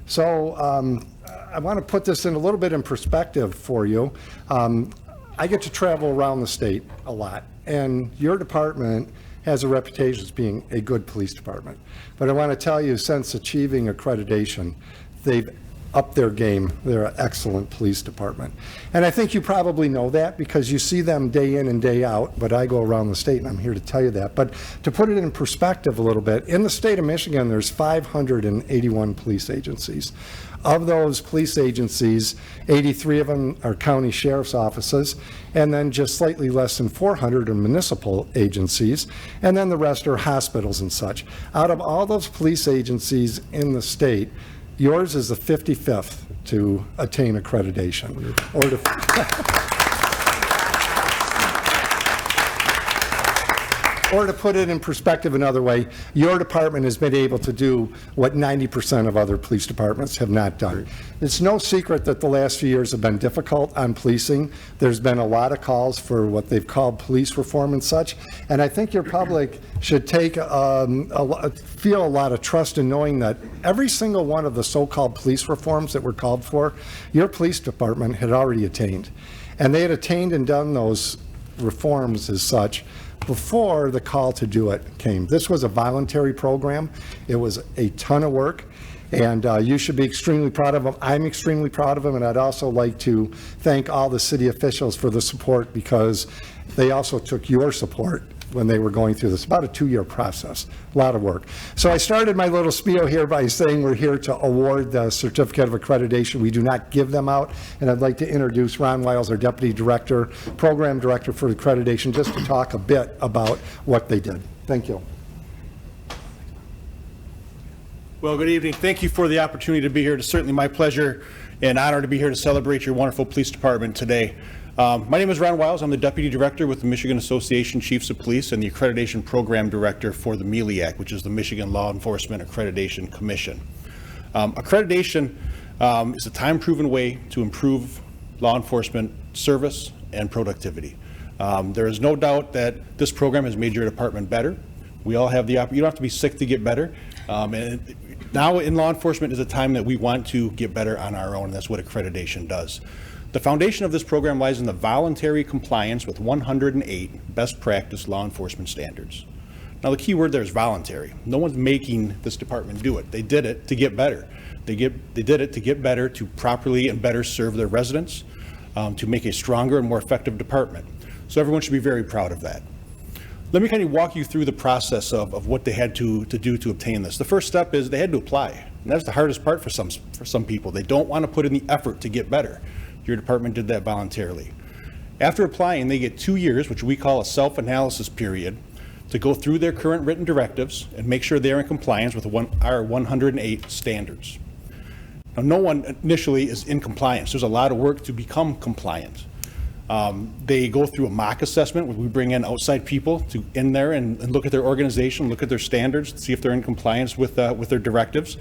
So I want to put this in a little bit in perspective for you. I get to travel around the state a lot, and your department has a reputation as being a good police department. But I want to tell you, since achieving accreditation, they've upped their game. They're an excellent police department. And I think you probably know that because you see them day in and day out, but I go around the state and I'm here to tell you that. But to put it in perspective a little bit, in the state of Michigan, there's 581 police agencies. Of those police agencies, 83 of them are county sheriff's offices, and then just slightly less than 400 are municipal agencies, and then the rest are hospitals and such. Out of all those police agencies in the state, yours is the 55th to attain accreditation. Or to put it in perspective another way, your department has been able to do what 90% of other police departments have not done. It's no secret that the last few years have been difficult on policing. There's been a lot of calls for what they've called police reform and such, and I think your public should take feel a lot of trust in knowing that every single one of the so-called police reforms that were called for, your police department had already attained. And they had attained and done those reforms as such before the call to do it came. This was a voluntary program. It was a ton of work, and you should be extremely proud of them. I'm extremely proud of them, and I'd also like to thank all the city officials for the support because they also took your support when they were going through this. About a 2-year process, a lot of work. So I started my little spiel here by saying we're here to award the Certificate of Accreditation. We do not give them out, and I'd like to introduce Ron Wiles, our Deputy Director, Program Director for Accreditation, just to talk a bit about what they did. Thank you. Well, good evening. Thank you for the opportunity to be here. It's certainly my pleasure and honor to be here to celebrate your wonderful police department today. My name is Ron Wiles. I'm the Deputy Director with the Michigan Association Chiefs of Police and the Accreditation Program Director for the MELIAC, which is the Michigan Law Enforcement Accreditation Commission. Accreditation is a time-proven way to improve law enforcement service and productivity. There is no doubt that this program has made your department better. We all have the you don't have to be sick to get better. And now in law enforcement is a time that we want to get better on our own. That's what accreditation does. The foundation of this program lies in the voluntary compliance with 108 best practice law enforcement standards. Now the key word there is voluntary. No one's making this department do it. They did it to get better. They did it to get better, to properly and better serve their residents, to make a stronger and more effective department. So everyone should be very proud of that. Let me kind of walk you through the process of what they had to do to obtain this. The first step is they had to apply. And that's the hardest part for some people. They don't want to put in the effort to get better. Your department did that voluntarily. After applying, they get 2 years, which we call a self-analysis period, to go through their current written directives and make sure they're in compliance with our 108 standards. Now, no one initially is in compliance. There's a lot of work to become compliant. They go through a mock assessment where we bring in outside people to in there and look at their organization, look at their standards, see if they're in compliance with their directives.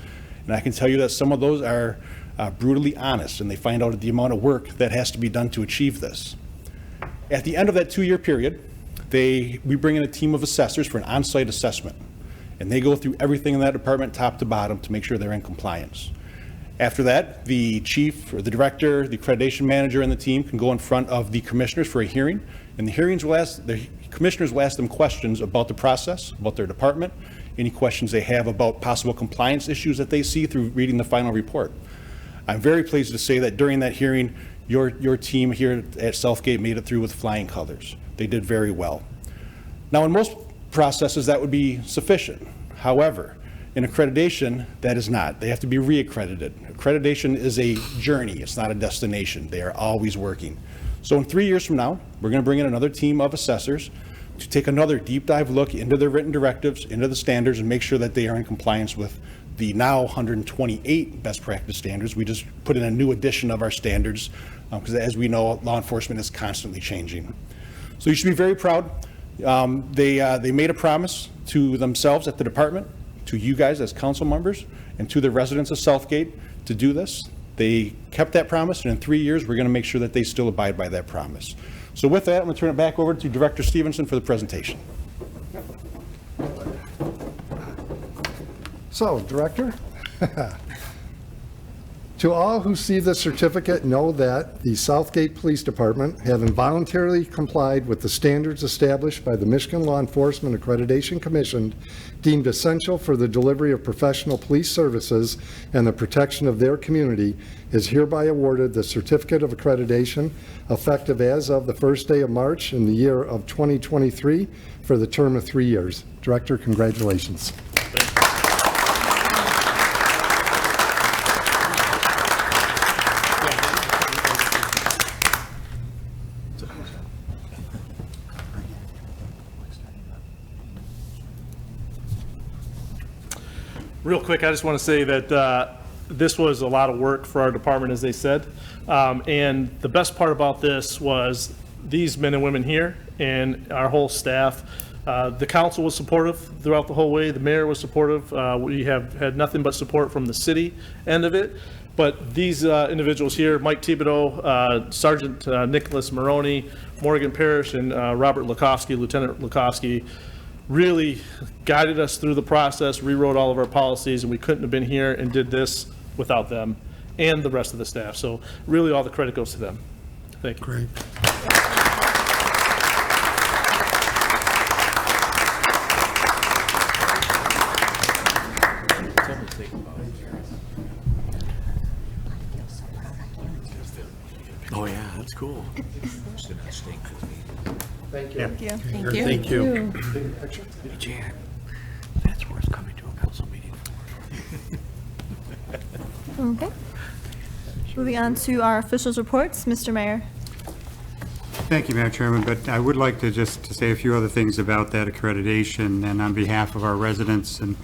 And I can tell you that some of those are brutally honest, and they find out the amount of work that has to be done to achieve this. At the end of that 2-year period, we bring in a team of assessors for an on-site assessment, and they go through everything in that department top to bottom to make sure they're in compliance. After that, the chief or the director, the accreditation manager, and the team can go in front of the commissioners for a hearing, and the commissioners will ask them questions about the process, about their department, any questions they have about possible compliance issues that they see through reading the final report. I'm very pleased to say that during that hearing, your team here at Southgate made it through with flying colors. They did very well. Now, in most processes, that would be sufficient. However, in accreditation, that is not. They have to be reaccredited. Accreditation is a journey. It's not a destination. They are always working. So in 3 years from now, we're going to bring in another team of assessors to take another deep dive look into their written directives, into the standards, and make sure that they are in compliance with the now 128 best practice standards. We just put in a new edition of our standards because as we know, law enforcement is constantly changing. So you should be very proud. They made a promise to themselves at the department, to you guys as council members, and to the residents of Southgate to do this. They kept that promise, and in 3 years, we're going to make sure that they still abide by that promise. So with that, I'm going to turn it back over to Director Stevenson for the presentation. So, Director, To all who see the certificate, know that the Southgate Police Department have involuntarily complied with the standards established by the Michigan Law Enforcement Accreditation Commission deemed essential for the delivery of professional police services and the protection of their community, is hereby awarded the Certificate of Accreditation effective as of the first day of March in the year of 2023 for the term of 3 years. Director, congratulations. Real quick, I just want to say that this was a lot of work for our department, as they said. And the best part about this was these men and women here and our whole staff. The council was supportive throughout the whole way. The mayor was supportive. We have had nothing but support from the city end of it. But these individuals here, Mike Thibodeau, Sergeant Nicholas Maroney, Morgan Parrish, and Robert Lukowski, Lieutenant Lukowski, really guided us through the process, rewrote all of our policies, and we couldn't have been here and did this without them and the rest of the staff. So really all the credit goes to them. Thank you. Great. Oh, yeah, that's cool. Thank you. Thank you. Thank you. Picture? Jan, that's worth coming to a council meeting for. Okay. Moving on to our officials' reports, Mr. Mayor. Thank you, Madam Chairman, but I would like to just say a few other things about that accreditation, and on behalf of our residents and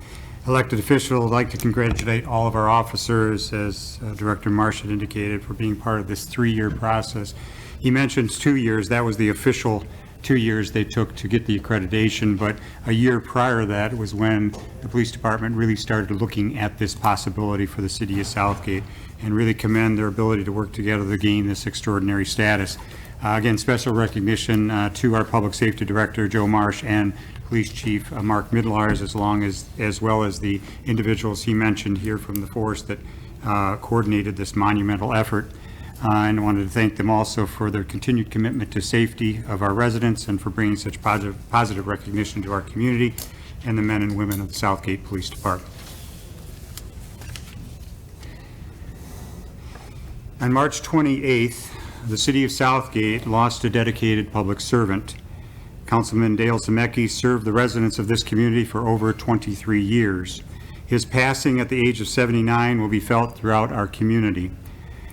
elected officials, I'd like to congratulate all of our officers, as Director Marsh had indicated, for being part of this 3-year process. He mentions 2 years. That was the official 2 years they took to get the accreditation, but a year prior to that was when the police department really started looking at this possibility for the city of Southgate, and really commend their ability to work together to gain this extraordinary status. Again, special recognition to our Public Safety Director, Joe Marsh, and Police Chief Mark Midlars, as well as the individuals he mentioned here from the force that coordinated this monumental effort. And I wanted to thank them also for their continued commitment to safety of our residents and for bringing such positive recognition to our community and the men and women of the Southgate Police Department. On March 28th, the city of Southgate lost a dedicated public servant. Councilman Dale Zemecki served the residents of this community for over 23 years. His passing at the age of 79 will be felt throughout our community.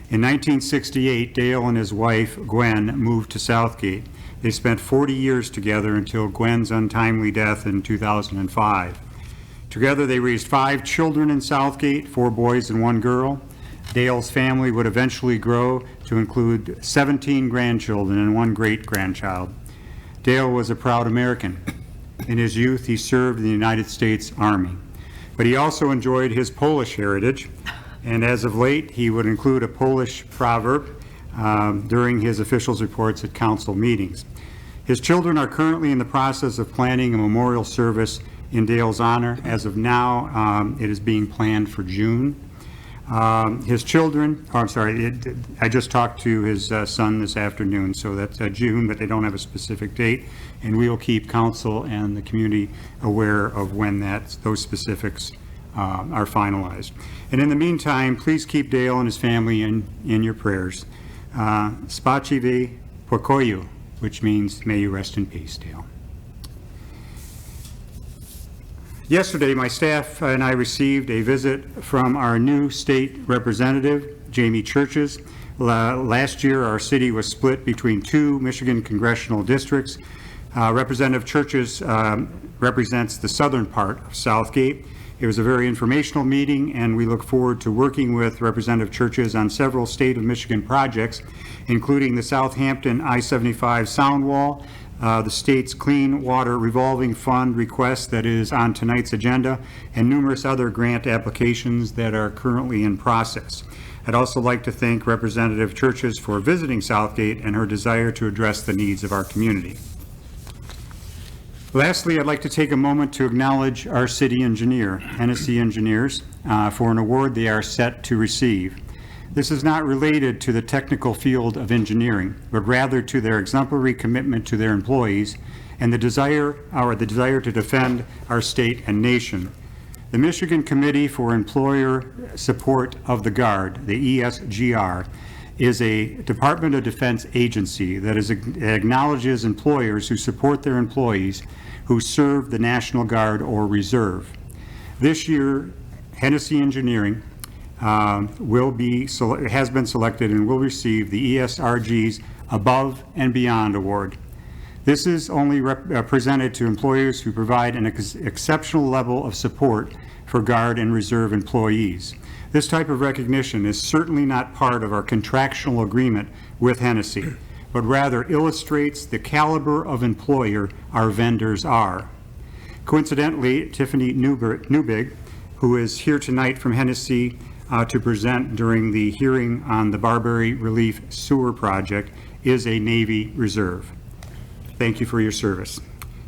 In 1968, Dale and his wife, Gwen, moved to Southgate. They spent 40 years together until Gwen's untimely death in 2005. Together, they raised 5 children in Southgate, 4 boys and 1 girl. Dale's family would eventually grow to include 17 grandchildren and 1 great-grandchild. Dale was a proud American. In his youth, he served in the United States Army. But he also enjoyed his Polish heritage, and as of late, he would include a Polish proverb during his officials' reports at council meetings. His children are currently in the process of planning a memorial service in Dale's honor. As of now, it is being planned for June. His children, I just talked to his son this afternoon, so that's June, but they don't have a specific date, and we will keep council and the community aware of when those specifics are finalized. And in the meantime, please keep Dale and his family in your prayers. Spachivi pokoju, which means may you rest in peace, Dale. Yesterday, my staff and I received a visit from our new state representative, Jamie Churches. Last year, our city was split between 2 Michigan congressional districts. Representative Churches represents the southern part of Southgate. It was a very informational meeting, and we look forward to working with Representative Churches on several state of Michigan projects, including the Southampton I-75 sound wall, the state's Clean Water Revolving Fund request that is on tonight's agenda, and numerous other grant applications that are currently in process. I'd also like to thank Representative Churches for visiting Southgate and her desire to address the needs of our community. Lastly, I'd like to take a moment to acknowledge our city engineer, Hennessy Engineers, for an award they are set to receive. This is not related to the technical field of engineering, but rather to their exemplary commitment to their employees and the desire to defend our state and nation. The Michigan Committee for Employer Support of the Guard, the ESGR, is a Department of Defense agency that acknowledges employers who support their employees who serve the National Guard or Reserve. This year, Hennessy Engineering has been selected and will receive the ESRG's Above and Beyond Award. This is only presented to employers who provide an exceptional level of support for Guard and Reserve employees. This type of recognition is certainly not part of our contractual agreement with Hennessy, but rather illustrates the caliber of employer our vendors are. Coincidentally, Tiffany Newbig, who is here tonight from Hennessy to present during the hearing on the Barbary Relief Sewer Project, is a Navy Reserve. Thank you for your service.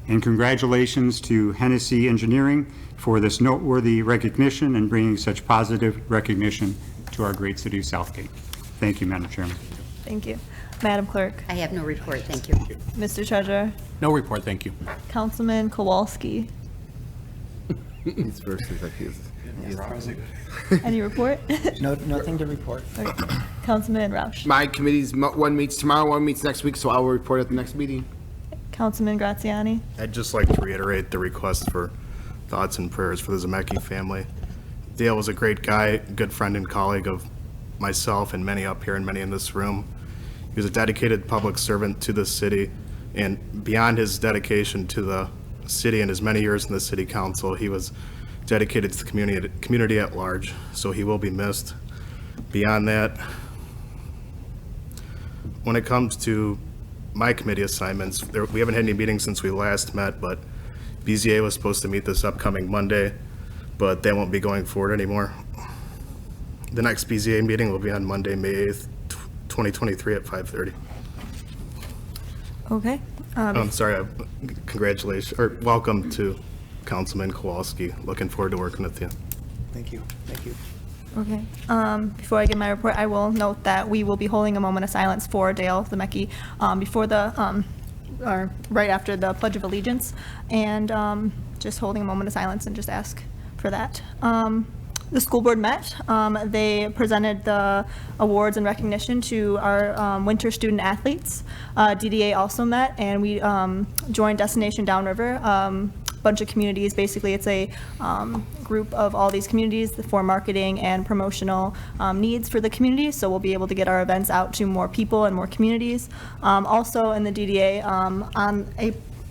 And congratulations to Hennessy Engineering for this noteworthy recognition and bringing such positive recognition to our great city of Southgate. Thank you, Madam Chairman. Thank you. Madam Clerk, I have no report, thank you. Mr. Treasurer, No report, thank you. Councilman Kowalski. He's versus like he's Any report? no, nothing to report. Okay. Councilman Roush. My committee's one meets tomorrow, one meets next week, so I will report at the next meeting. Councilman Graziani. I'd just like to reiterate the request for thoughts and prayers for the Zemecki family. Dale was a great guy, good friend and colleague of myself and many up here and many in this room. He was a dedicated public servant to the city, and beyond his dedication to the city and his many years in the city council, he was dedicated to the community at large, so he will be missed. Beyond that, when it comes to my committee assignments, we haven't had any meetings since we last met, but BZA was supposed to meet this upcoming Monday, but they won't be going forward anymore. The next BZA meeting will be on Monday, May 8th, 2023 at 5:30. Okay. I'm sorry, congratulations, or welcome to Councilman Kowalski. Looking forward to working with you. Thank you, thank you. Okay. Before I give my report, I will note that we will be holding a moment of silence for Dale Zemecki before the, or right after the Pledge of Allegiance, and just holding a moment of silence and just ask for that. The school board met. They presented the awards and recognition to our winter student athletes. DDA also met, and we joined Destination Downriver. Bunch of communities. Basically, it's a group of all these communities for marketing and promotional needs for the community, so we'll be able to get our events out to more people and more communities. Also in the DDA, on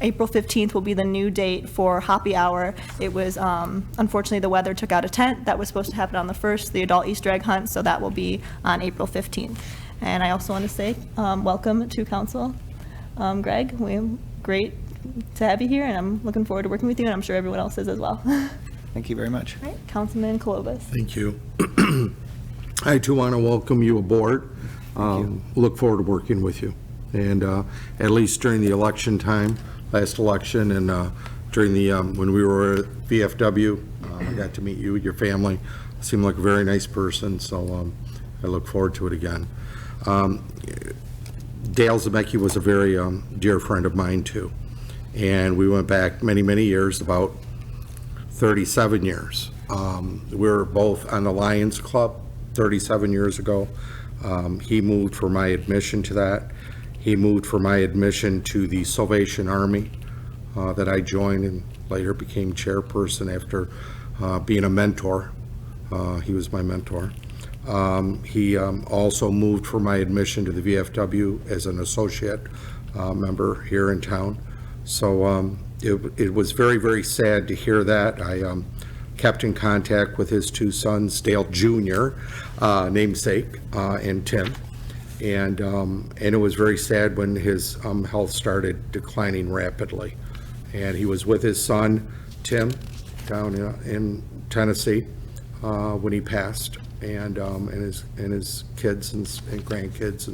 April 15th will be the new date for Hoppy Hour. It was, unfortunately, the weather took out a tent. That was supposed to happen on the 1st, the adult Easter egg hunt, so that will be on April 15th. And I also want to say welcome to council. Greg, great to have you here, and I'm looking forward to working with you, and I'm sure everyone else is as well. Thank you very much. All right, Councilman Kolobus. Thank you. I too want to welcome you aboard. Look forward to working with you. And at least during the election time, last election, and during the, when we were at VFW, I got to meet you, your family. Seemed like a very nice person, so I look forward to it again. Dale Zemecki was a very dear friend of mine too. And we went back many, many years, about 37 years. We were both on the Lions Club 37 years ago. He moved for my admission to that. He moved for my admission to the Salvation Army that I joined, and later became chairperson after being a mentor. He was my mentor. He also moved for my admission to the VFW as an associate member here in town. So it was very, very sad to hear that. I kept in contact with his two sons, Dale Jr., namesake, and Tim. And it was very sad when his health started declining rapidly. And he was with his son, Tim, down in Tennessee when he passed, and his kids and grandkids,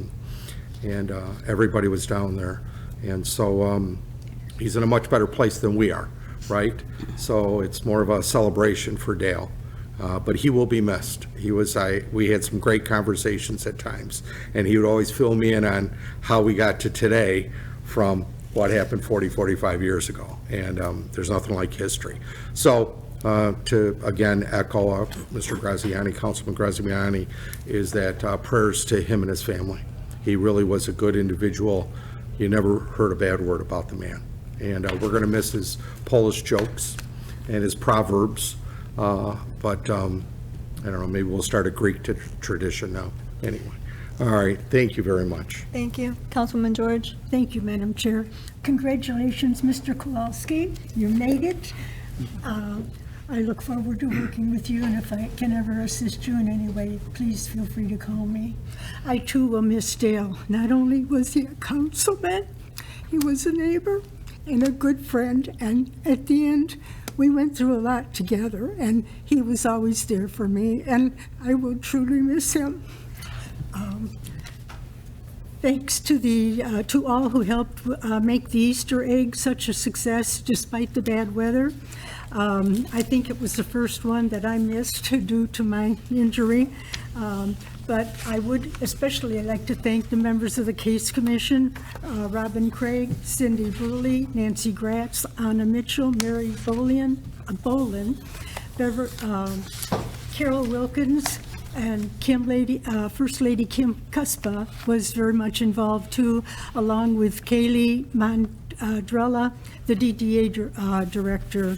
and everybody was down there. And so he's in a much better place than we are, right? So it's more of a celebration for Dale. But he will be missed. We had some great conversations at times, and he would always fill me in on how we got to today from what happened 40, 45 years ago. And there's nothing like history. So to, again, echo Mr. Graziani, Councilman Graziani, is that prayers to him and his family. He really was a good individual. You never heard a bad word about the man. And we're going to miss his Polish jokes and his proverbs. But I don't know, maybe we'll start a Greek tradition now. Anyway, all right, thank you very much. Thank you. Councilwoman George? Thank you, Madam Chair. Congratulations, Mr. Kowalski. You made it. I look forward to working with you, and if I can ever assist you in any way, please feel free to call me. I too will miss Dale. Not only was he a councilman, he was a neighbor and a good friend, and at the end, we went through a lot together, and he was always there for me, and I will truly miss him. Thanks to all who helped make the Easter egg such a success despite the bad weather. I think it was the first one that I missed due to my injury. But I would especially like to thank the members of the Case Commission, Robin Craig, Cindy Burley, Nancy Gratz, Anna Mitchell, Mary Bolin, Carol Wilkins, and First Lady Kim Cuspa was very much involved too, along with Kaylee Mandrella, the DDA director.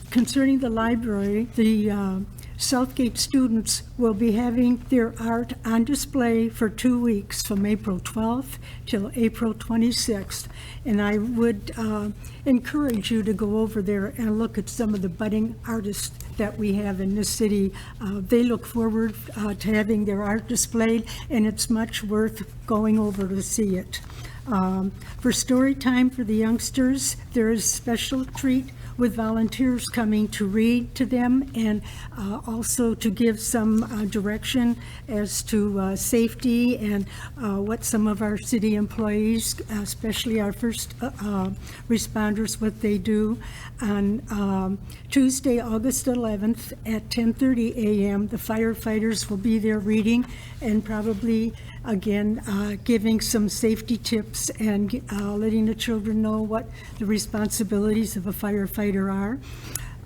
Concerning the library, the Southgate students will be having their art on display for 2 weeks, from April 12th till April 26th. And I would encourage you to go over there and look at some of the budding artists that we have in this city. They look forward to having their art displayed, and it's much worth going over to see it. For story time for the youngsters, there is a special treat with volunteers coming to read to them, and also to give some direction as to safety and what some of our city employees, especially our first responders, what they do. On Tuesday, August 11th at 10:30 a.m., the firefighters will be there reading and probably again giving some safety tips and letting the children know what the responsibilities of a firefighter are.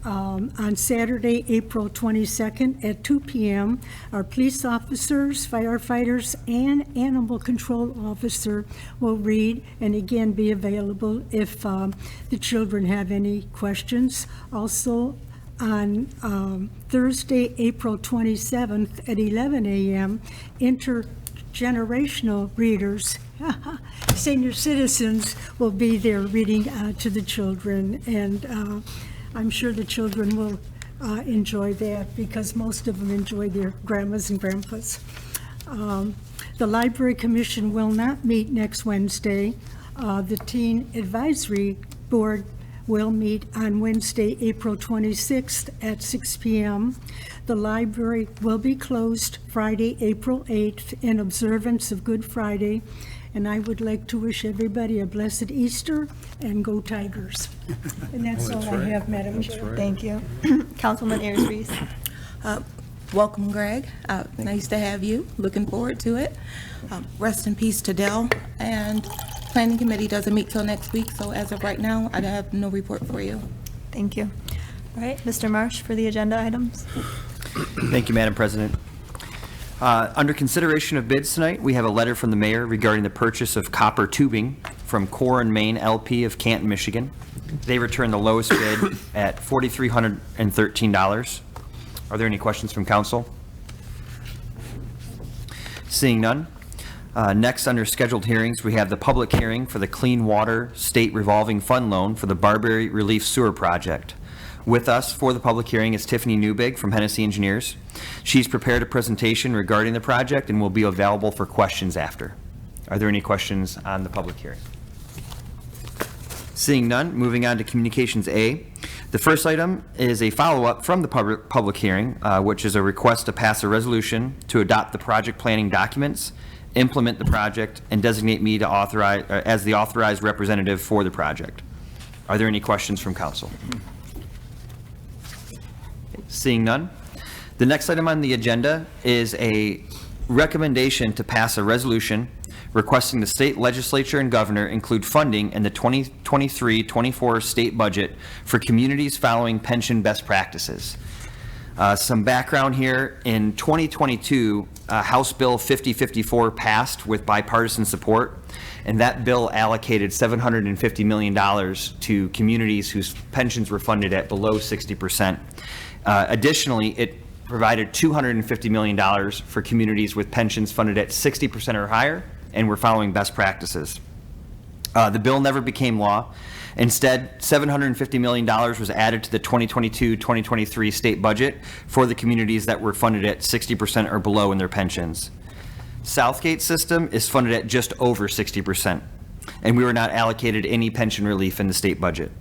On Saturday, April 22nd at 2 p.m., our police officers, firefighters, and animal control officer will read and again be available if the children have any questions. Also, on Thursday, April 27th at 11 a.m., intergenerational readers, senior citizens, will be there reading to the children, and I'm sure the children will enjoy that because most of them enjoy their grandmas and grandpas. The Library Commission will not meet next Wednesday. The Teen Advisory Board will meet on Wednesday, April 26th at 6 p.m. The library will be closed Friday, April 8th in observance of Good Friday. And I would like to wish everybody a blessed Easter and go Tigers. And that's all I have, Madam Chair. Thank you. Councilwoman Ayers Reese? Welcome, Greg. Nice to have you. Looking forward to it. Rest in peace to Dell. And Planning Committee doesn't meet till next week, so as of right now, I have no report for you. Thank you. All right, Mr. Marsh for the agenda items. Thank you, Madam President. Under consideration of bids tonight, we have a letter from the mayor regarding the purchase of copper tubing from Core and Main LP of Canton, Michigan. They returned the lowest bid at $4,313. Are there any questions from council? Seeing none. Next, under scheduled hearings, we have the public hearing for the Clean Water State Revolving Fund Loan for the Barberry Relief Sewer Project. With us for the public hearing is Tiffany Newbig from Hennessy Engineers. She's prepared a presentation regarding the project and will be available for questions after. Are there any questions on the public hearing? Seeing none, moving on to Communications A. The first item is a follow-up from the public hearing, which is a request to pass a resolution to adopt the project planning documents, implement the project, and designate me to authorize as the authorized representative for the project. Are there any questions from council? Seeing none. The next item on the agenda is a recommendation to pass a resolution requesting the state legislature and governor include funding in the 2023-24 state budget for communities following pension best practices. Some background here. In 2022, House Bill 5054 passed with bipartisan support, and that bill allocated $750 million to communities whose pensions were funded at below 60%. Additionally, it provided $250 million for communities with pensions funded at 60% or higher and were following best practices. The bill never became law. Instead, $750 million was added to the 2022-2023 state budget for the communities that were funded at 60% or below in their pensions. Southgate system is funded at just over 60%, and we were not allocated any pension relief in the state budget.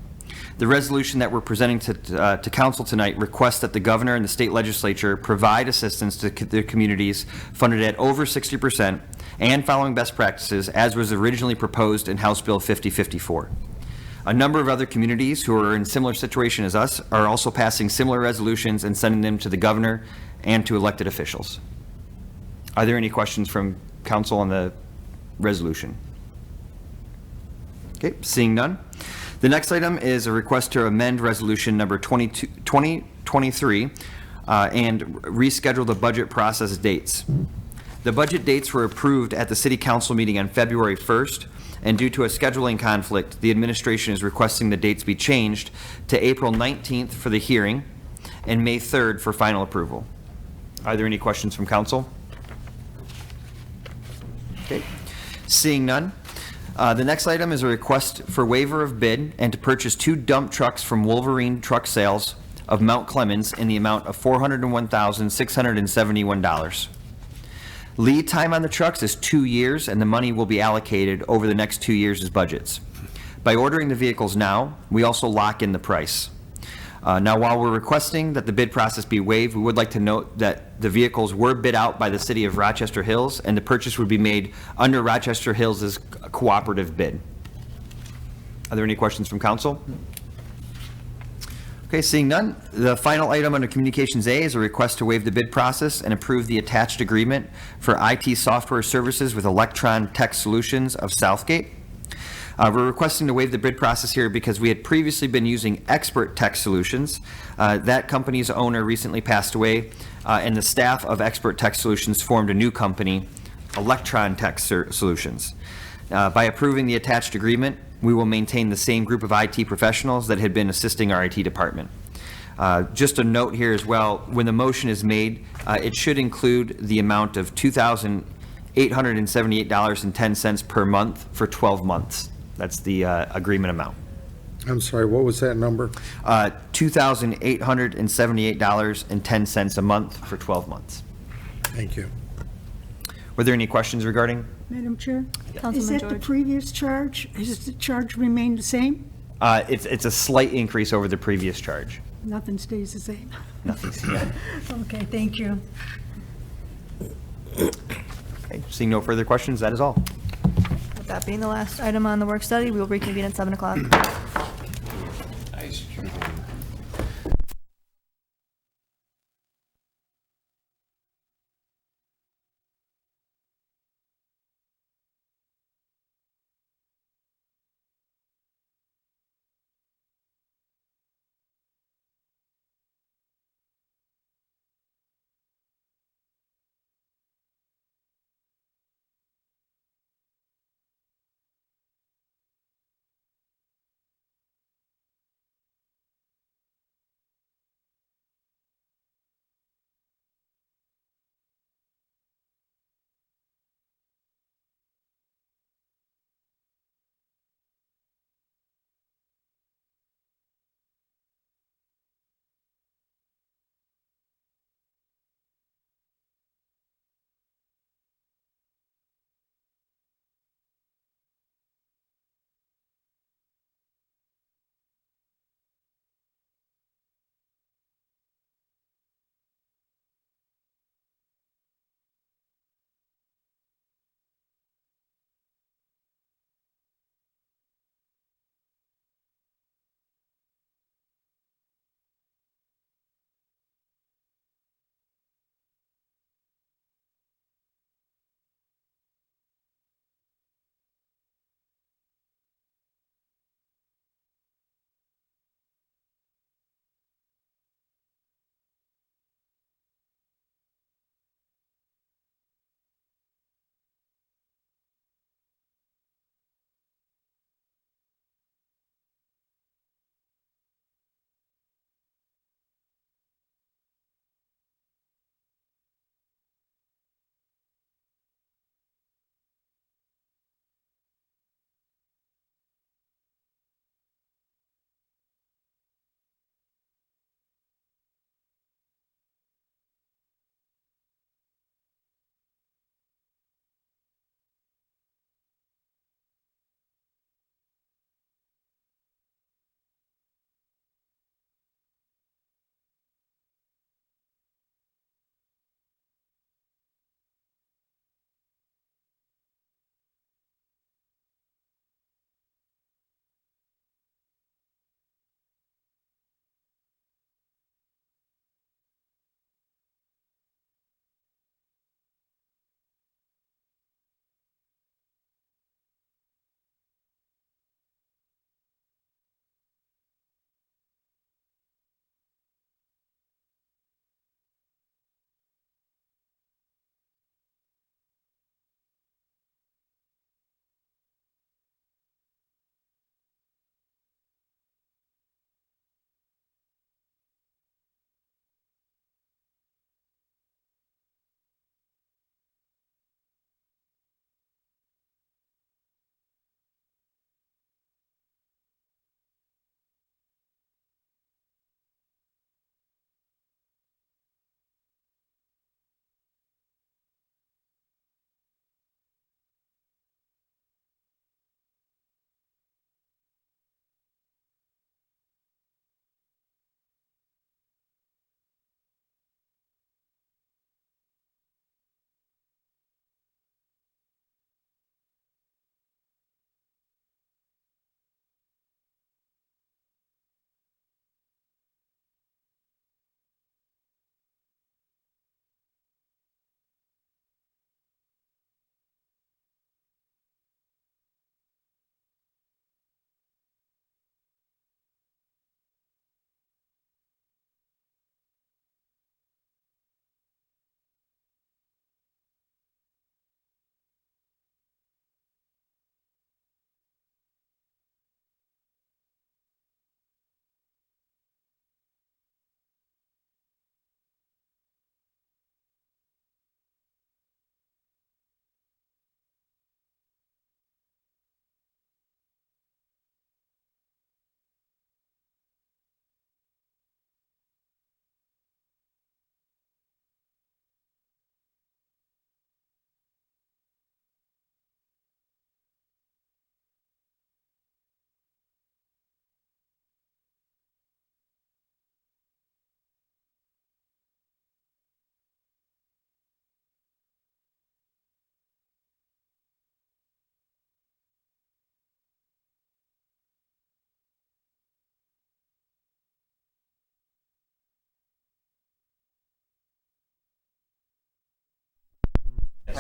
The resolution that we're presenting to council tonight requests that the governor and the state legislature provide assistance to the communities funded at over 60% and following best practices as was originally proposed in House Bill 5054. A number of other communities who are in similar situation as us are also passing similar resolutions and sending them to the governor and to elected officials. Are there any questions from council on the resolution? Okay, seeing none. The next item is a request to amend resolution number 2023 and reschedule the budget process dates. The budget dates were approved at the city council meeting on February 1st, and due to a scheduling conflict, the administration is requesting the dates be changed to April 19th for the hearing and May 3rd for final approval. Are there any questions from council? Okay. Seeing none. The next item is a request for waiver of bid and to purchase 2 dump trucks from Wolverine Truck Sales of Mount Clemens in the amount of $401,671. Lead time on the trucks is 2 years, and the money will be allocated over the next 2 years as budgets. By ordering the vehicles now, we also lock in the price. Now, while we're requesting that the bid process be waived, we would like to note that the vehicles were bid out by the city of Rochester Hills, and the purchase would be made under Rochester Hills' cooperative bid. Are there any questions from council? Okay, seeing none. The final item under Communications A is a request to waive the bid process and approve the attached agreement for IT software services with Electron Tech Solutions of Southgate. We're requesting to waive the bid process here because we had previously been using Expert Tech Solutions. That company's owner recently passed away, and the staff of Expert Tech Solutions formed a new company, Electron Tech Solutions. By approving the attached agreement, we will maintain the same group of IT professionals that had been assisting our IT department. Just a note here as well, when the motion is made, it should include the amount of $2,878.10 per month for 12 months. That's the agreement amount. I'm sorry, what was that number? $2,878.10 a month for 12 months. Thank you. Were there any questions regarding? Madam Chair? Councilman Is that the George. previous charge? Has the charge remained the same? It's a slight increase over the previous charge. Nothing stays the same. Nothing's, Okay, thank you. okay, seeing no further questions, that is all. With that being the last item on the work study, we will reconvene at 7 o'clock.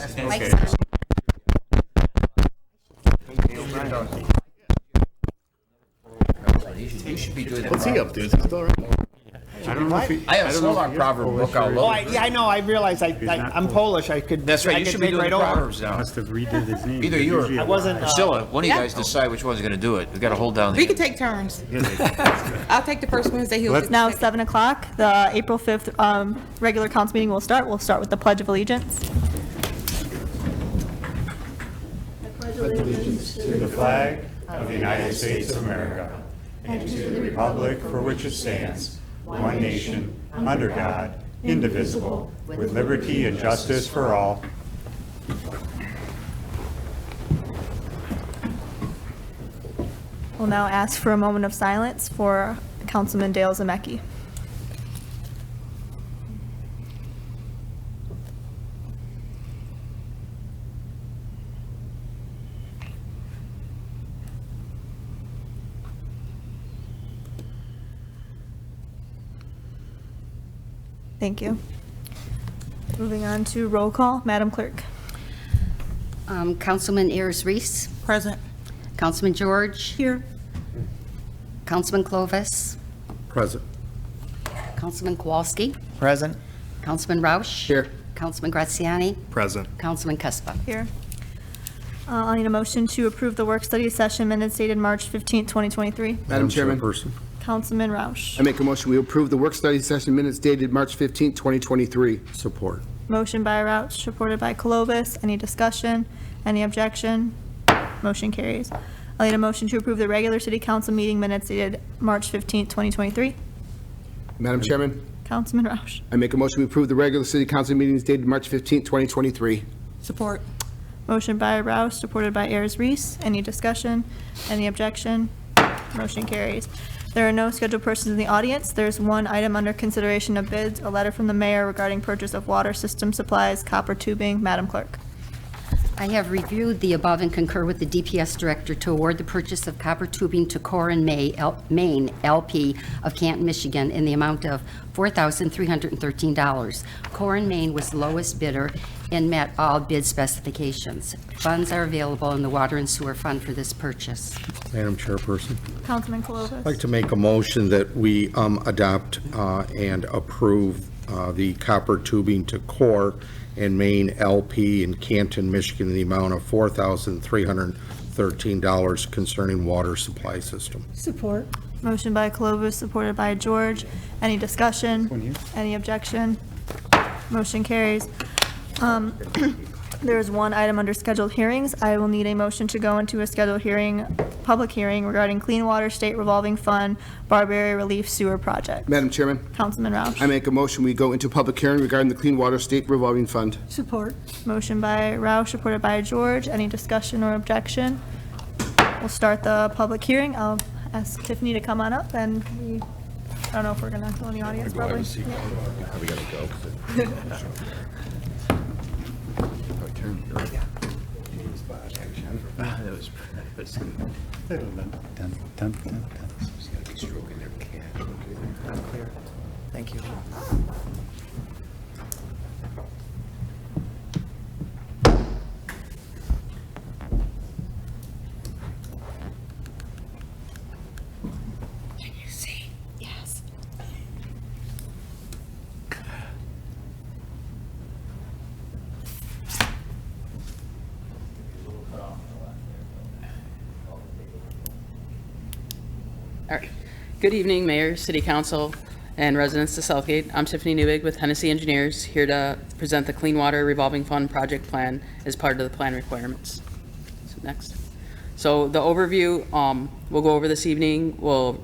Okay. You should be doing that. What's he up to? Is he still around? I don't know if he. I have a don't know if Slovak he- proverb book out Oh, low. I know, I realize, not I'm Polish, I could. That's right, I you could should be make doing right the over. proverbs now. Must have redid his name. Either you or I wasn't, Priscilla, one of you Yeah. guys decide which one's gonna do it. We gotta hold down We the. can take turns. I'll take the first Wednesday, he'll Let's- take the Now, second. 7 o'clock, the April 5th regular council meeting will start. We'll start with the Pledge of Allegiance. To the flag of the United States of America and to the republic for which it stands, one nation, under God, indivisible, with liberty and justice for all. We'll now ask for a moment of silence for Councilman Dale Zemecki. Thank you. Moving on to roll call, Madam Clerk. Councilman Ayers Reese, Present. Councilman George, Here, Councilman Clovis, Present. Councilman Kowalski, Present. Councilman Roush. Here. Councilman Graziani, Present. Councilman Cuspa. Here. I'll need a motion to approve the work study session minutes dated March 15th, 2023. Madam Chairman, Chairperson. Councilman Roush. I make a motion, we approve the work study session minutes dated March 15th, 2023. Support. Motion by Roush, supported by Clovis. Any discussion? Any objection? Motion carries. I'll need a motion to approve the regular city council meeting minutes dated March 15th, 2023. Madam Chairman, Councilman Roush. I make a motion, we approve the regular city council meetings dated March 15th, 2023. Support. Motion by Roush, supported by Ayers Reese. Any discussion? Any objection? Motion carries. There are no scheduled persons in the audience. There's one item under consideration of bids, a letter from the mayor regarding purchase of water system supplies, copper tubing. Madam Clerk. I have reviewed the above and concur with the DPS director to award the purchase of copper tubing to Core and Main LP of Canton, Michigan in the amount of $4,313. Core and Main was the lowest bidder and met all bid specifications. Funds are available in the Water and Sewer Fund for this purchase. Madam Chairperson. Councilman Clovis. I'd like to make a motion that we adopt and approve the copper tubing to Core and Main LP in Canton, Michigan, in the amount of $4,313 concerning water supply system. support. Motion by Clovis, supported by George. Any discussion? Any objection? Motion carries. There is one item under scheduled hearings. I will need a motion to go into a scheduled hearing, public hearing regarding Clean Water State Revolving Fund Barberry Relief Sewer Project. Madam Chairman, Councilman Roush. I make a motion, we go into public hearing regarding the Clean Water State Revolving Fund. Support. Motion by Roush, supported by George. Any discussion or objection? We'll start the public hearing. I'll ask Tiffany to come on up, and I don't know if we're gonna go in the audience, probably. Thank you. Can you see? Yes. All right. Good evening, Mayor, City Council, and residents of Southgate. I'm Tiffany Newbig with Hennessy Engineers, here to present the Clean Water Revolving Fund project plan as part of the plan requirements. So next. So the overview, we'll go over this evening. We'll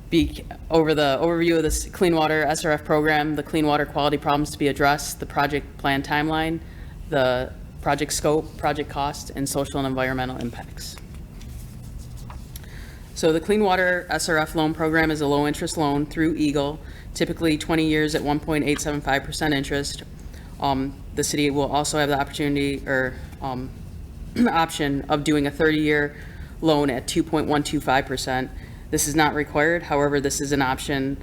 be over the overview of this Clean Water SRF program, the clean water quality problems to be addressed, the project plan timeline, the project scope, project cost, and social and environmental impacts. So the Clean Water SRF loan program is a low-interest loan through Eagle, typically 20 years at 1.875% interest. The city will also have the opportunity or option of doing a 30-year loan at 2.125%. This is not required. However, this is an option.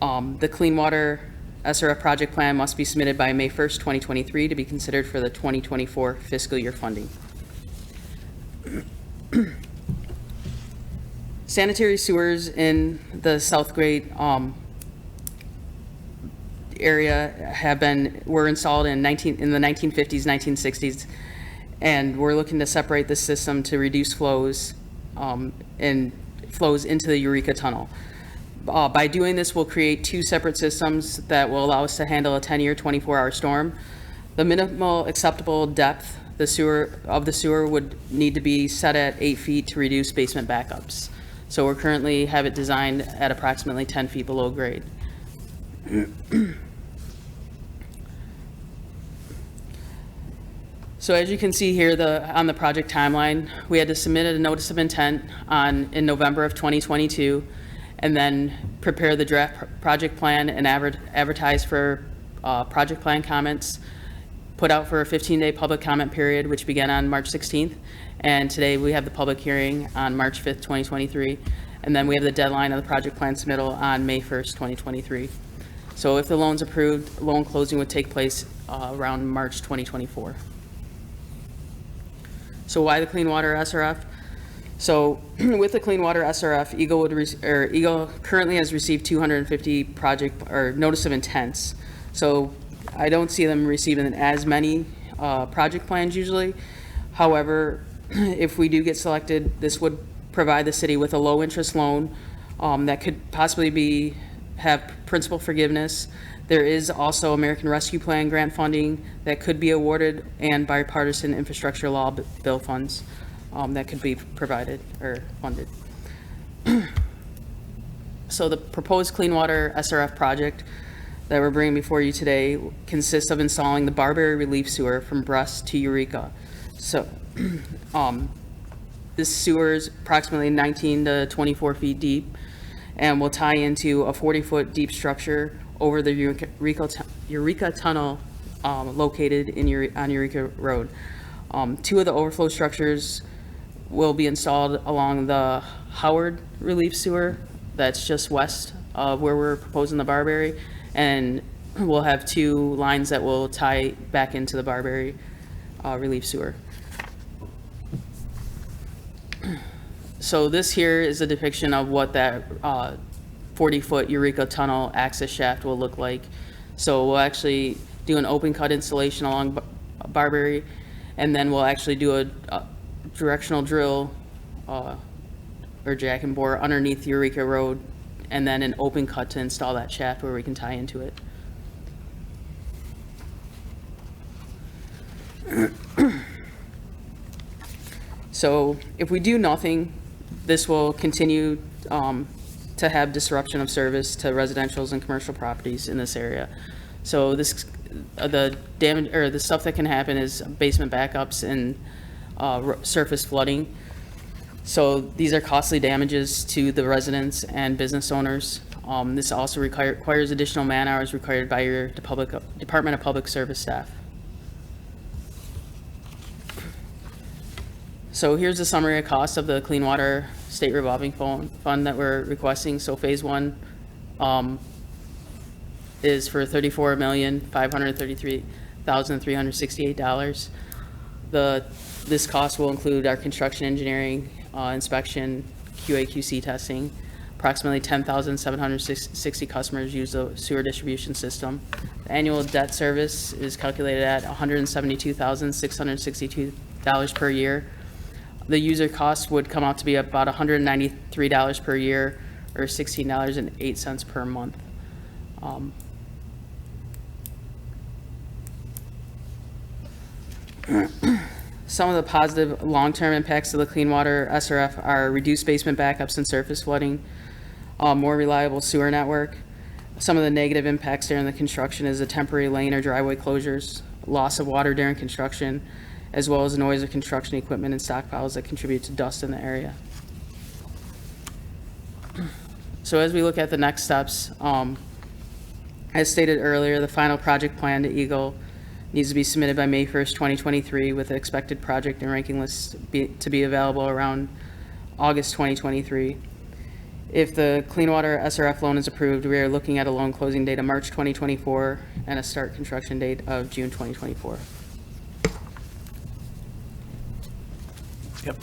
The Clean Water SRF project plan must be submitted by May 1st, 2023 to be considered for the 2024 fiscal year funding. Sanitary sewers in the Southgate area were installed in the 1950s, 1960s, and we're looking to separate the system to reduce flows and flows into the Eureka Tunnel. By doing this, we'll create two separate systems that will allow us to handle a 10-year, 24-hour storm. The minimal acceptable depth the sewer would need to be set at 8 feet to reduce basement backups. So we're currently have it designed at approximately 10 feet below grade. So as you can see here, on the project timeline, we had to submit a notice of intent in November of 2022, and then prepare the draft project plan and advertise for project plan comments, put out for a 15-day public comment period, which began on March 16th. And today we have the public hearing on March 5th, 2023. And then we have the deadline of the project plan submittal on May 1st, 2023. So if the loan's approved, loan closing would take place around March 2024. So why the Clean Water SRF? So with the Clean Water SRF, Eagle currently has received 250 notice of intents. So I don't see them receiving as many project plans usually. However, if we do get selected, this would provide the city with a low interest loan that could possibly have principal forgiveness. There is also American Rescue Plan grant funding that could be awarded, and bipartisan infrastructure law bill funds that could be provided or funded. So the proposed Clean Water SRF project that we're bringing before you today consists of installing the Barberry Relief Sewer from Brest to Eureka. So this sewer is approximately 19 to 24 feet deep and will tie into a 40-foot deep structure over the Eureka Tunnel located on Eureka Road. Two of the overflow structures will be installed along the Howard Relief Sewer that's just west of where we're proposing the Barberry, and we'll have two lines that will tie back into the Barberry Relief Sewer. So this here is a depiction of what that 40-foot Eureka Tunnel access shaft will look like. So we'll actually do an open cut installation along Barberry, and then we'll actually do a directional drill or jack and bore underneath Eureka Road, and then an open cut to install that shaft where we can tie into it. So if we do nothing, this will continue to have disruption of service to residential and commercial properties in this area. So the damage or the stuff that can happen is basement backups and surface flooding. So these are costly damages to the residents and business owners. This also requires additional man hours required by your Department of Public Service staff. So here's a summary of costs of the Clean Water State Revolving Fund that we're requesting. So phase one is for $34,533,368. This cost will include our construction engineering, inspection, QA/QC testing. Approximately 10,760 customers use the sewer distribution system. The annual debt service is calculated at $172,662 per year. The user cost would come out to be about $193 per year, or $16.08 per month. Some of the positive long-term impacts of the Clean Water SRF are reduced basement backups and surface flooding, more reliable sewer network. Some of the negative impacts during the construction is the temporary lane or driveway closures, loss of water during construction, as well as noise of construction equipment and stockpiles that contribute to dust in the area. So as we look at the next steps, as stated earlier, the final project plan to Eagle needs to be submitted by May 1st, 2023, with the expected project and ranking list to be available around August 2023. If the Clean Water SRF loan is approved, we are looking at a loan closing date of March 2024 and a start construction date of June 2024. Yep.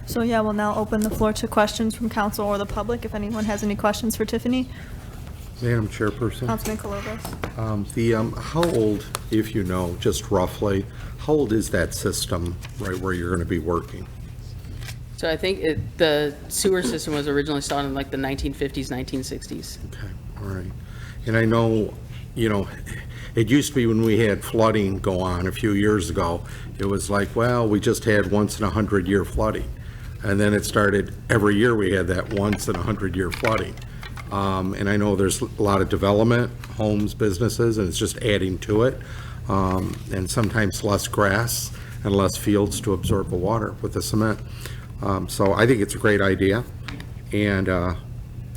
So yeah, we'll now open the floor to questions from council or the public, if anyone has any questions for Tiffany. Madam Chairperson, Councilman Colobos. how old, if you know, just roughly, how old is that system right where you're going to be working? So I think the sewer system was originally installed in like the 1950s, 1960s. Okay, all right. And I know, it used to be when we had flooding go on a few years ago, it was like, well, we just had once in 100-year flooding. And then it started, every year we had that once in 100-year flooding. And I know there's a lot of development, homes, businesses, and it's just adding to it. And sometimes less grass and less fields to absorb the water with the cement. So I think it's a great idea, and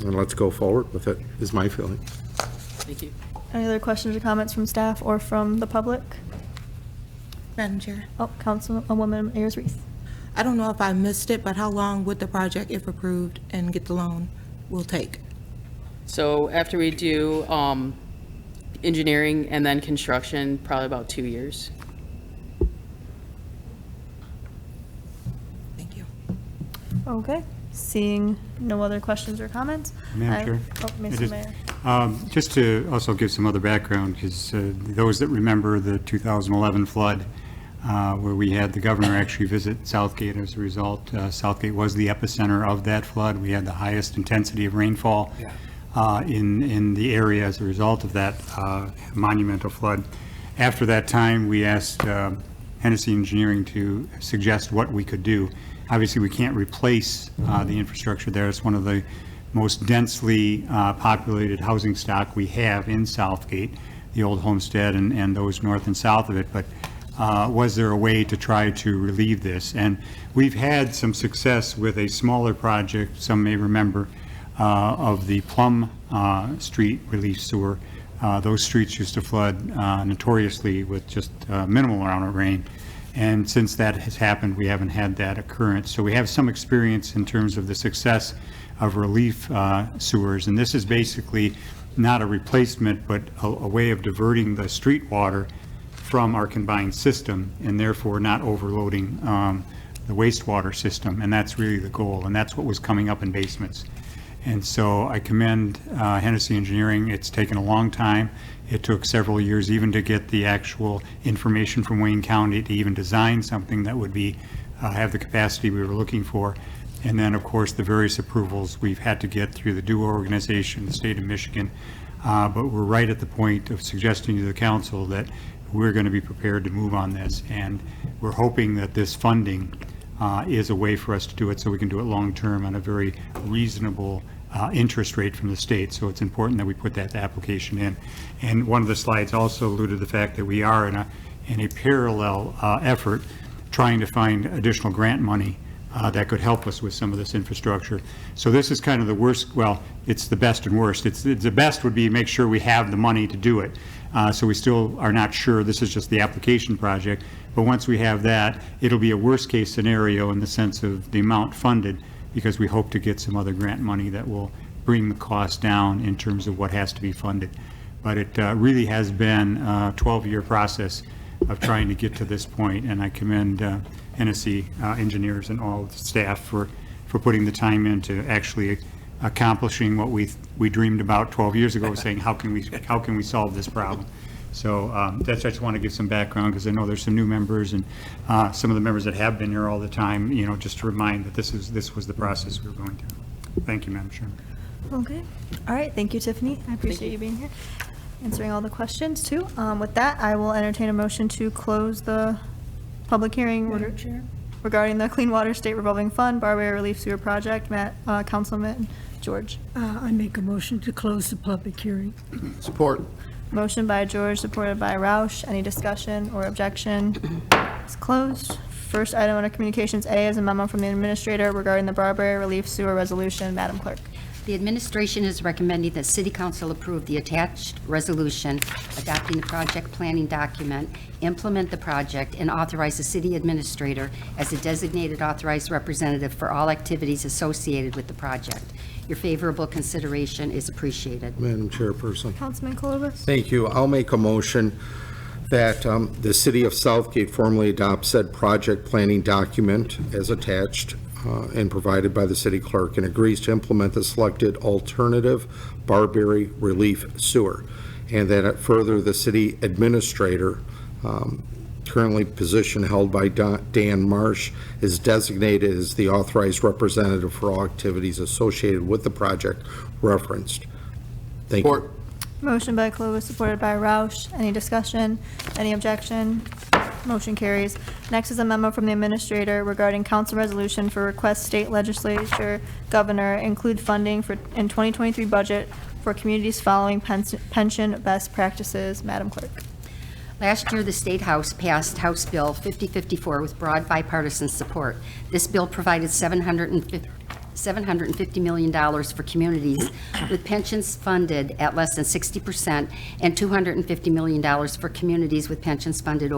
let's go forward with it, is my feeling. Thank you. Any other questions or comments from staff or from the public? Madam Chair, Oh, Councilwoman Ayers Reese. I don't know if I missed it, but how long would the project, if approved and get the loan, will take? So after we do engineering and then construction, probably about 2 years. Thank you. Okay, seeing no other questions or comments. Madam Chair? Oh, I Mr. just- Mayor. Just to also give some other background, because those that remember the 2011 flood, where we had the governor actually visit Southgate as a result. Southgate was the epicenter of that flood. We had the highest intensity of rainfall in the area as a result of that monumental flood. After that time, we asked Hennessy Engineering to suggest what we could do. Obviously, we can't replace the infrastructure there. It's one of the most densely populated housing stock we have in Southgate, the old homestead and those north and south of it. But was there a way to try to relieve this? And we've had some success with a smaller project, some may remember, of the Plum Street relief sewer. Those streets used to flood notoriously with just minimal amount of rain. And since that has happened, we haven't had that occurrence. So we have some experience in terms of the success of relief sewers. And this is basically not a replacement, but a way of diverting the street water from our combined system, and therefore not overloading the wastewater system. And that's really the goal. And that's what was coming up in basements. And so I commend Hennessy Engineering. It's taken a long time. It took several years even to get the actual information from Wayne County to even design something that would be have the capacity we were looking for. And then, of course, the various approvals we've had to get through the DUA organization, the state of Michigan. But we're right at the point of suggesting to the council that we're going to be prepared to move on this. And we're hoping that this funding is a way for us to do it so we can do it long-term on a very reasonable interest rate from the state. So it's important that we put that application in. And one of the slides also alluded to the fact that we are in a parallel effort trying to find additional grant money that could help us with some of this infrastructure. So this is kind of the worst, well, it's the best and worst. It's the best would be make sure we have the money to do it. So we still are not sure. This is just the application project. But once we have that, it'll be a worst case scenario in the sense of the amount funded, because we hope to get some other grant money that will bring the cost down in terms of what has to be funded. But it really has been a 12-year process of trying to get to this point, and I commend Hennessy engineers and all the staff for putting the time into actually accomplishing what we dreamed about 12 years ago, saying how can we solve this problem. So I just want to give some background, because I know there's some new members and some of the members that have been here all the time, just to remind that this was the process we were going through. Thank you, Madam Chairman. Okay. All right. Thank you, Tiffany. I appreciate you being here, answering all the questions too. With that, I will entertain a motion to close the public hearing regarding the Clean Water State Revolving Fund Barbary Relief Sewer Project. Councilman George. I make a motion to close the public hearing. Support. Motion by George, supported by Roush. Any discussion or objection? It's closed. First item under Communications A is a memo from the administrator regarding the Barbary Relief Sewer Resolution. Madam Clerk. The administration is recommending that City Council approve the attached resolution adopting the project planning document, implement the project, and authorize the city administrator as a designated authorized representative for all activities associated with the project. Your favorable consideration is appreciated. Madam Chairperson. Councilman Kulovas. Thank you. I'll make a motion that the City of Southgate formally adopt said project planning document as attached and provided by the city clerk, and agrees to implement the selected alternative Barbary Relief Sewer, and that further the city administrator, currently position held by Dan Marsh, is designated as the authorized representative for all activities associated with the project referenced. Thank you. Motion by Clovis, supported by Roush. Any discussion? Any objection? Motion carries. Next is a memo from the administrator regarding council resolution for request state legislature governor include funding for in 2023 budget for communities following pension best practices. Madam Clerk. Last year, the State House passed House Bill 5054 with broad bipartisan support. This bill provided $750 million for communities with pensions funded at less than 60% and $250 million for communities with pensions funded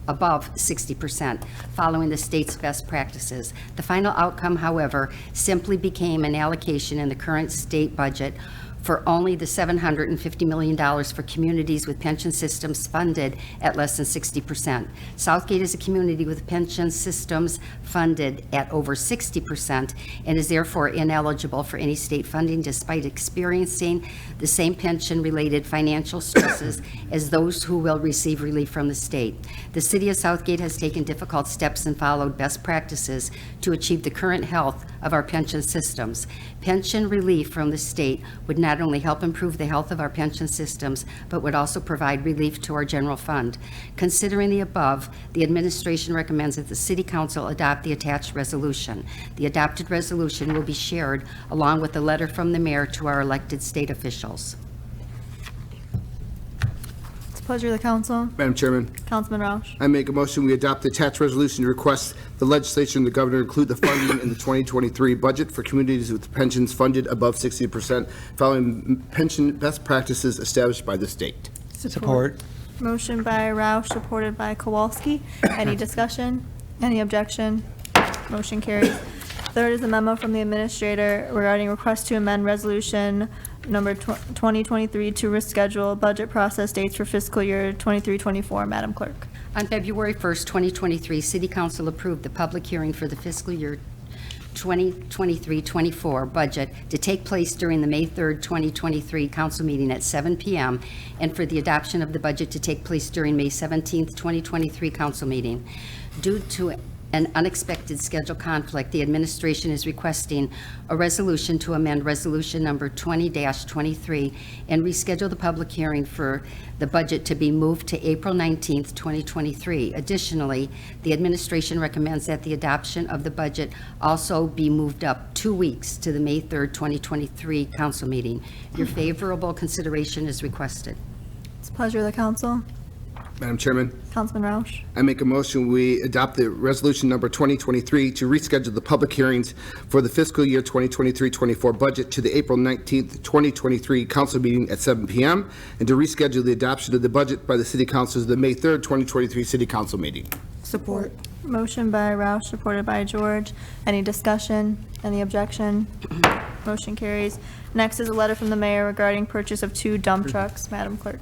above 60%, following the state's best practices. The final outcome, however, simply became an allocation in the current state budget for only the $750 million for communities with pension systems funded at less than 60%. Southgate is a community with pension systems funded at over 60% and is therefore ineligible for any state funding despite experiencing the same pension-related financial stresses as those who will receive relief from the state. The City of Southgate has taken difficult steps and followed best practices to achieve the current health of our pension systems. Pension relief from the state would not only help improve the health of our pension systems, but would also provide relief to our general fund. Considering the above, the administration recommends that the City Council adopt the attached resolution. The adopted resolution will be shared along with a letter from the mayor to our elected state officials. It's a pleasure of the council. Madam Chairman, Councilman Roush. I make a motion we adopt the attached resolution to request the legislature and the governor include the funding in the 2023 budget for communities with pensions funded above 60% following pension best practices established by the state. Support. Motion by Roush, supported by Kowalski. Any discussion? Any objection? Motion carries. Third is a memo from the administrator regarding request to amend resolution number 2023 to reschedule budget process dates for fiscal year 23-24. Madam Clerk. On February 1st, 2023, City Council approved the public hearing for the fiscal year 2023-24 budget to take place during the May 3rd, 2023 council meeting at 7 p.m. and for the adoption of the budget to take place during May 17th, 2023 council meeting. Due to an unexpected schedule conflict, the administration is requesting a resolution to amend resolution number 20-23 and reschedule the public hearing for the budget to be moved to April 19th, 2023. Additionally, the administration recommends that the adoption of the budget also be moved up 2 weeks to the May 3rd, 2023 council meeting. Your favorable consideration is requested. It's a pleasure of the council. Madam Chairman, Councilman Roush. I make a motion we adopt the resolution number 2023 to reschedule the public hearings for the fiscal year 2023-24 budget to the April 19th, 2023 council meeting at 7 p.m. and to reschedule the adoption of the budget by the City Council to the May 3rd, 2023 City Council meeting. Support. Motion by Roush, supported by George. Any discussion? Any objection? Motion carries. Next is a letter from the mayor regarding purchase of 2 dump trucks. Madam Clerk.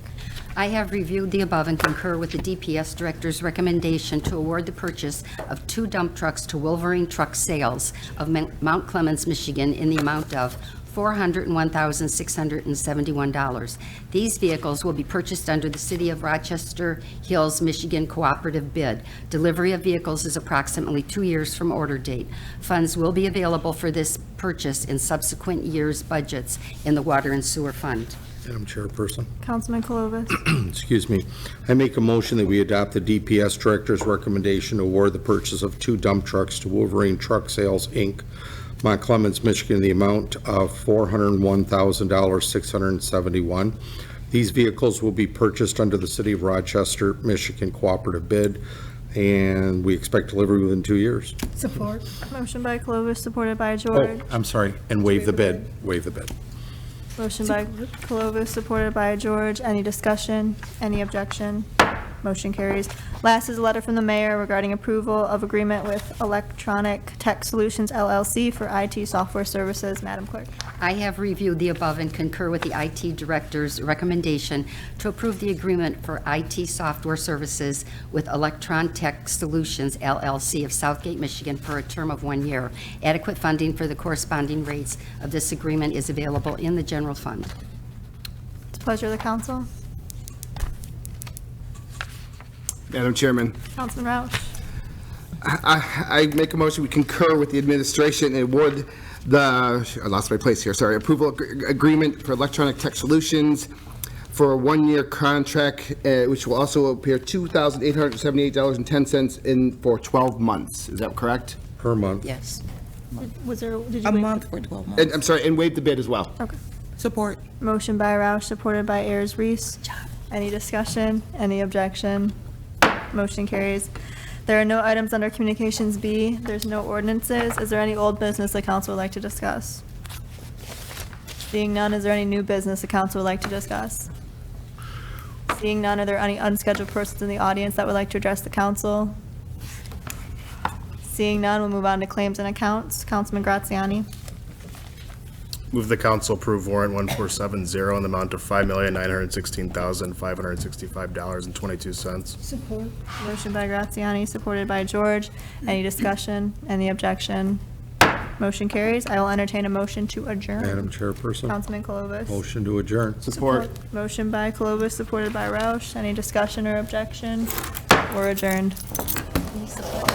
I have reviewed the above and concur with the DPS Director's recommendation to award the purchase of 2 dump trucks to Wolverine Truck Sales of Mount Clemens, Michigan, in the amount of $401,671. These vehicles will be purchased under the City of Rochester Hills, Michigan cooperative bid. Delivery of vehicles is approximately 2 years from order date. Funds will be available for this purchase in subsequent years' budgets in the Water and Sewer Fund. Madam Chairperson. Councilman Kulovas. Excuse me. I make a motion that we adopt the DPS Director's recommendation to award the purchase of 2 dump trucks to Wolverine Truck Sales, Inc., Mount Clemens, Michigan, in the amount of $401,671. These vehicles will be purchased under the City of Rochester, Michigan cooperative bid, and we expect delivery within 2 years. Support. Motion by Clovis, supported by Oh, George. I'm sorry, and waive the bid, waive the bid. Motion by Clovis, supported by George. Any discussion? Any objection? Motion carries. Last is a letter from the mayor regarding approval of agreement with Electronic Tech Solutions LLC for IT software services. Madam Clerk. I have reviewed the above and concur with the IT director's recommendation to approve the agreement for IT software services with Electron Tech Solutions LLC of Southgate, Michigan for a term of 1 year. Adequate funding for the corresponding rates of this agreement is available in the general fund. It's a pleasure of the council. Madam Chairman, Councilman Roush. I make a motion, we concur with the administration and award I lost my place here, sorry, approval agreement for Electronic Tech Solutions for a 1-year contract, which will also appear $2,878.10 in for 12 months. Is that correct? Per month. Yes. Did you A waive- month for 12 months. And, I'm sorry, and waive the bid as well. Okay. Support. Motion by Roush, supported by Ayers Reese. Any discussion? Any objection? Motion carries. There are no items under Communications B. There's no ordinances. Is there any old business the council would like to discuss? Seeing none, is there any new business the council would like to discuss? Seeing none, are there any unscheduled persons in the audience that would like to address the council? Seeing none, we'll move on to claims and accounts. Councilman Graziani. Move the council approve warrant 1470 in the amount of $5,916,565.22. Support. Motion by Graziani, supported by George. Any discussion? Any objection? Motion carries. I will entertain a motion to adjourn. Madam Chairperson, Councilman Clovis. motion to adjourn. Support. Motion by Clovis, supported by Roush. Any discussion or objection? We're adjourned.